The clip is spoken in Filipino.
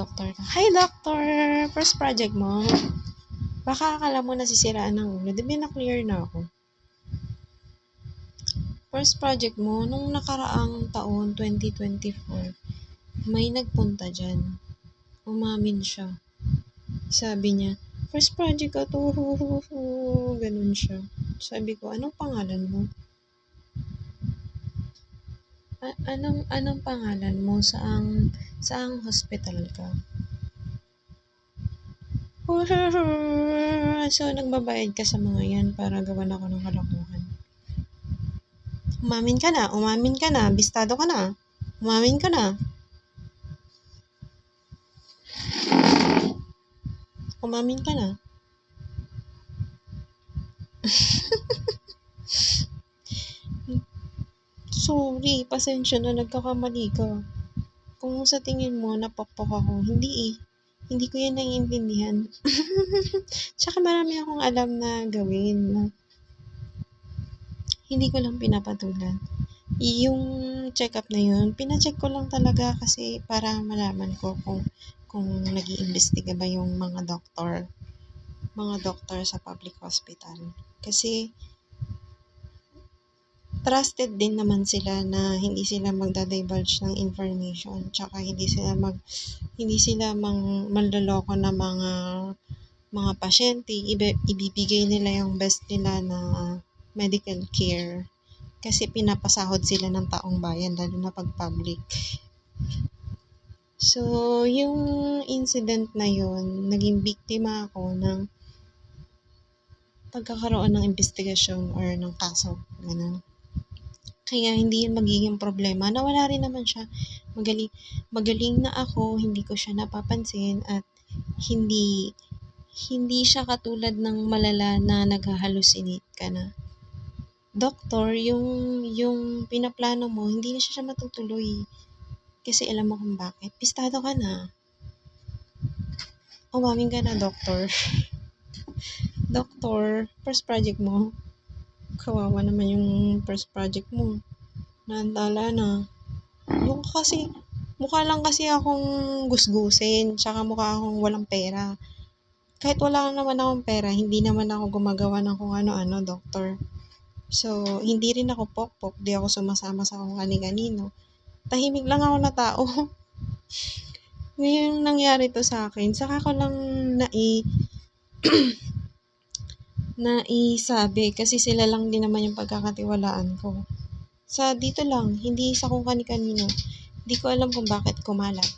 doktor ka. Hi, doctor! First project mo? Baka akala mo nasisiraan ng ulo. Di ba na-clear na ako? First project mo, nung nakaraang taon, 2024, may nagpunta dyan. Umamin siya. Sabi niya, first project ko to, ganun siya. Sabi ko, anong pangalan mo? Anong pangalan mo? Saang hospital ka? So, nagbabayad ka sa mga yan para gawan ako ng kalokohan. Umamin ka na, bistado ka na. Umamin ka na. Umamin ka na. Sorry, pasensya na, nagkakamali ka. Kung sa tingin mo, napakpak ako, hindi eh. Hindi ko yan naiintindihan. Tsaka marami akong alam na gawin. Hindi ko lang pinapatulan. Yung check-up na yun, pina-check ko lang talaga kasi para malaman ko kung nag-iimbestiga ba yung mga doktor sa public hospital. Kasi trusted din naman sila na hindi sila magda-divulge ng information, tsaka hindi sila manloloko na mga pasyente. Ibibigay nila yung best nila na medical care kasi pinapasahod sila ng taong bayan, lalo na pag public. So, yung incident na yun, naging biktima ako ng pagkakaroon ng investigasyon or ng kaso. Ganun. Kaya hindi yun magiging problema. Nawala rin naman siya. Magaling na ako, hindi ko siya napapansin at hindi siya katulad ng malala na nag-hallucinate ka na. Doktor, yung pinaplano mo, hindi na siya matutuloy. Kasi alam mo kung bakit. Pistado ka na. Umamin ka na, doktor. Doktor, first project mo. Kawawa naman yung first project mo. Naantala na. Mukha lang kasi akong gusgusin, tsaka mukha akong walang pera. Kahit wala naman akong pera, hindi naman ako gumagawa ng kung ano-ano, doktor. So, hindi rin ako pokpok, di ako sumasama sa kung kani-kanino. Tahimik lang ako na tao. Ngayon nangyari to sa akin, saka ko lang naisabi kasi sila lang din naman yung pagkakatiwalaan ko. Sa dito lang, hindi sa kung kani-kanino. Hindi ko alam kung bakit kumalat.